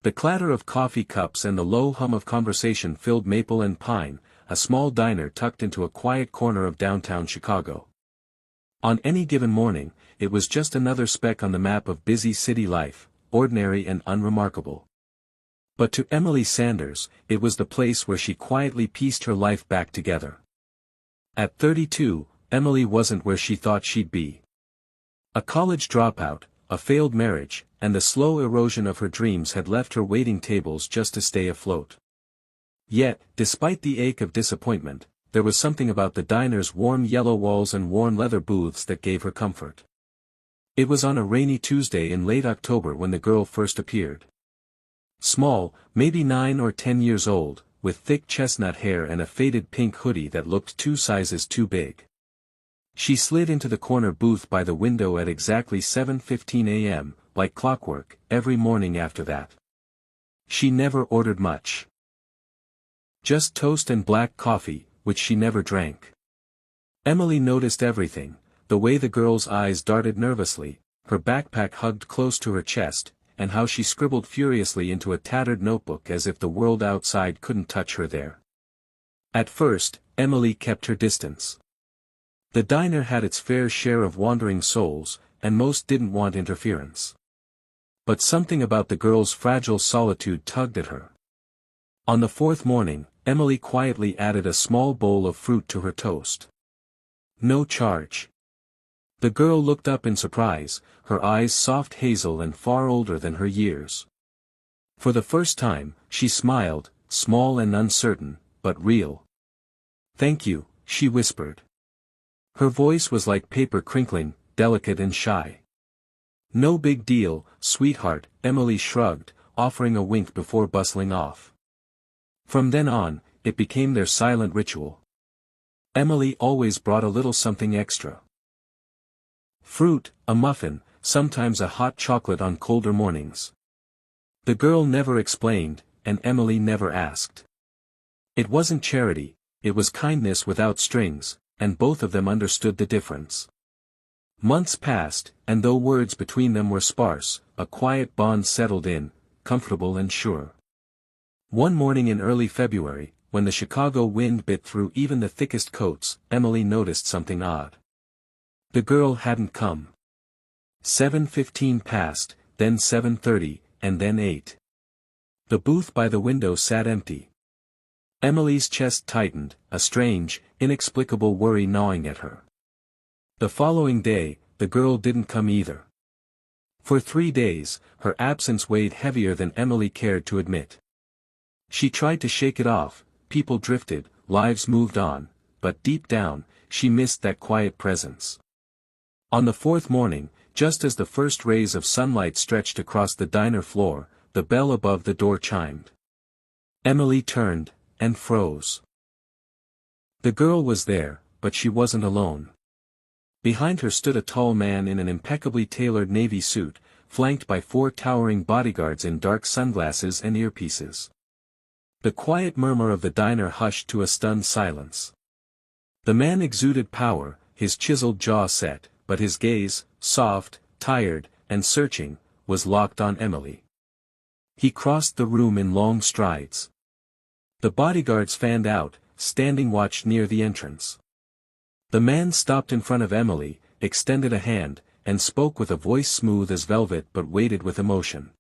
The clatter of coffee cups and the low hum of conversation filled Maple and Pine, a small diner tucked into a quiet corner of downtown Chicago. On any given morning, it was just another speck on the map of busy city life, ordinary and unremarkable. But to Emily Sanders, it was the place where she quietly pieced her life back together. At 32, Emily wasn't where she thought she'd be. A college dropout, a failed marriage, and the slow erosion of her dreams had left her waiting tables just to stay afloat. Yet, despite the ache of disappointment, there was something about the diner's warm yellow walls and worn leather booths that gave her comfort. It was on a rainy Tuesday in late October when the girl first appeared. Small, maybe 9 or 10 years old, with thick chestnut hair and a faded pink hoodie that looked 2 sizes too big. She slid into the corner booth by the window at exactly 7:15 a.m., like clockwork, every morning after that. She never ordered much. Just toast and black coffee, which she never drank. Emily noticed everything, the way the girl's eyes darted nervously, her backpack hugged close to her chest, and how she scribbled furiously into a tattered notebook as if the world outside couldn't touch her there. At first, Emily kept her distance. The diner had its fair share of wandering souls, and most didn't want interference. But something about the girl's fragile solitude tugged at her. On the 4th morning, Emily quietly added a small bowl of fruit to her toast. No charge. The girl looked up in surprise, her eyes soft hazel and far older than her years. For the first time, she smiled, small and uncertain, but real. "Thank you," she whispered. Her voice was like paper crinkling, delicate and shy. "No big deal, sweetheart," Emily shrugged, offering a wink before bustling off. From then on, it became their silent ritual. Emily always brought a little something extra. Fruit, a muffin, sometimes a hot chocolate on colder mornings. The girl never explained, and Emily never asked. It wasn't charity, it was kindness without strings, and both of them understood the difference. Months passed, and though words between them were sparse, a quiet bond settled in, comfortable and sure. One morning in early February, when the Chicago wind bit through even the thickest coats, Emily noticed something odd. The girl hadn't come. 7:15 passed, then 7:30, and then 8. The booth by the window sat empty. Emily's chest tightened, a strange, inexplicable worry gnawing at her. The following day, the girl didn't come either. For 3 days, her absence weighed heavier than Emily cared to admit. She tried to shake it off, people drifted, lives moved on, but deep down, she missed that quiet presence. On the 4th morning, just as the first rays of sunlight stretched across the diner floor, the bell above the door chimed. Emily turned, and froze. The girl was there, but she wasn't alone. Behind her stood a tall man in an impeccably tailored navy suit, flanked by 4 towering bodyguards in dark sunglasses and earpieces. The quiet murmur of the diner hushed to a stunned silence. The man exuded power, his chiseled jaw set, but his gaze, soft, tired, and searching, was locked on Emily. He crossed the room in long strides. The bodyguards fanned out, standing watch near the entrance. The man stopped in front of Emily, extended a hand, and spoke with a voice smooth as velvet but weighted with emotion.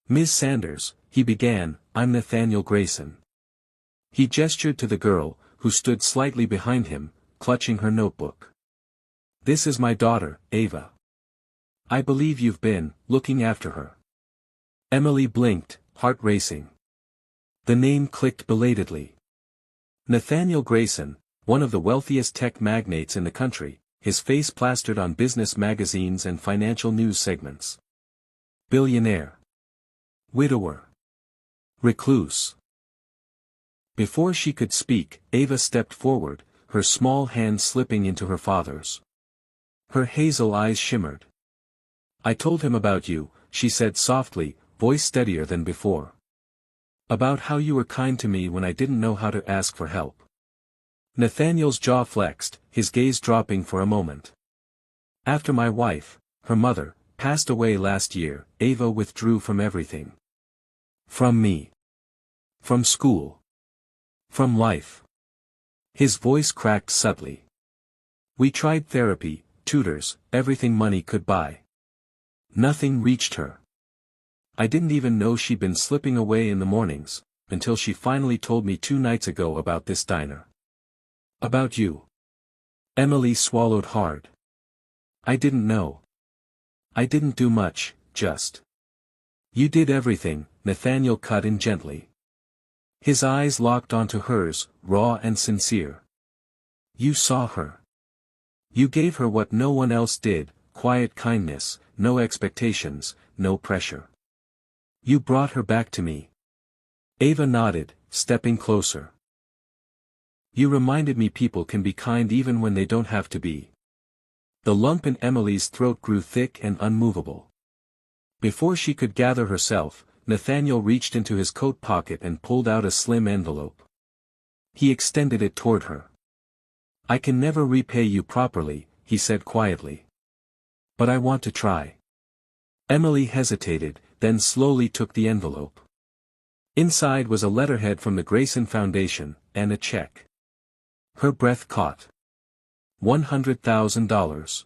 "Miss Sanders," he began, "I'm Nathaniel Grayson." He gestured to the girl, who stood slightly behind him, clutching her notebook. "This is my daughter, Ava. I believe you've been looking after her." Emily blinked, heart racing. The name clicked belatedly. Nathaniel Grayson, one of the wealthiest tech magnates in the country, his face plastered on business magazines and financial news segments. Billionaire. Widower. Recluse. Before she could speak, Ava stepped forward, her small hand slipping into her father's. Her hazel eyes shimmered. "I told him about you," she said softly, voice steadier than before. "About how you were kind to me when I didn't know how to ask for help." Nathaniel's jaw flexed, his gaze dropping for a moment. "After my wife, her mother, passed away last year, Ava withdrew from everything. From me. From school. From life. His voice cracked subtly. We tried therapy, tutors, everything money could buy. Nothing reached her. I didn't even know she'd been slipping away in the mornings, until she finally told me 2 nights ago about this diner. About you. Emily swallowed hard. I didn't know. I didn't do much, just. You did everything, Nathaniel cut in gently. His eyes locked onto hers, raw and sincere. You saw her. You gave her what no one else did, quiet kindness, no expectations, no pressure. You brought her back to me. Ava nodded, stepping closer. You reminded me people can be kind even when they don't have to be. The lump in Emily's throat grew thick and unmovable. Before she could gather herself, Nathaniel reached into his coat pocket and pulled out a slim envelope. He extended it toward her. I can never repay you properly, he said quietly. But I want to try. Emily hesitated, then slowly took the envelope. Inside was a letterhead from the Grayson Foundation, and a check. Her breath caught. $100,000.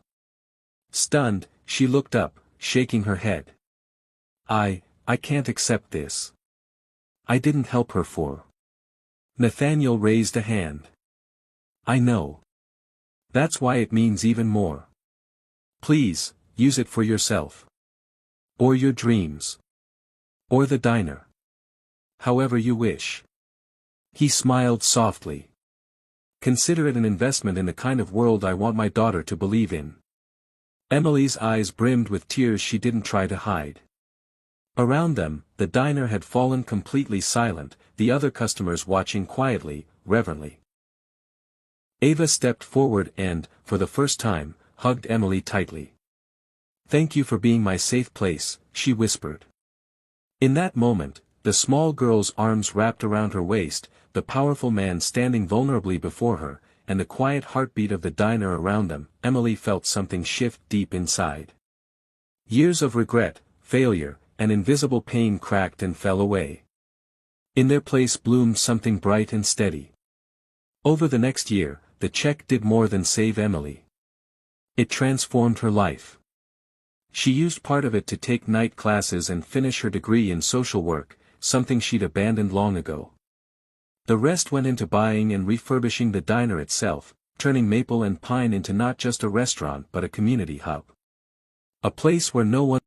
Stunned, she looked up, shaking her head. I can't accept this. I didn't help her for. Nathaniel raised a hand. I know. That's why it means even more. Please, use it for yourself. Or your dreams. Or the diner. However you wish. He smiled softly. Consider it an investment in the kind of world I want my daughter to believe in. Emily's eyes brimmed with tears she didn't try to hide. Around them, the diner had fallen completely silent, the other customers watching quietly, reverently. Ava stepped forward and, for the first time, hugged Emily tightly. Thank you for being my safe place, she whispered. In that moment, the small girl's arms wrapped around her waist, the powerful man standing vulnerably before her, and the quiet heartbeat of the diner around them, Emily felt something shift deep inside. Years of regret, failure, and invisible pain cracked and fell away. In their place bloomed something bright and steady. Over the next year, the check did more than save Emily. It transformed her life. She used part of it to take night classes and finish her degree in social work, something she'd abandoned long ago. The rest went into buying and refurbishing the diner itself, turning Maple and Pine into not just a restaurant but a community hub. A place where no one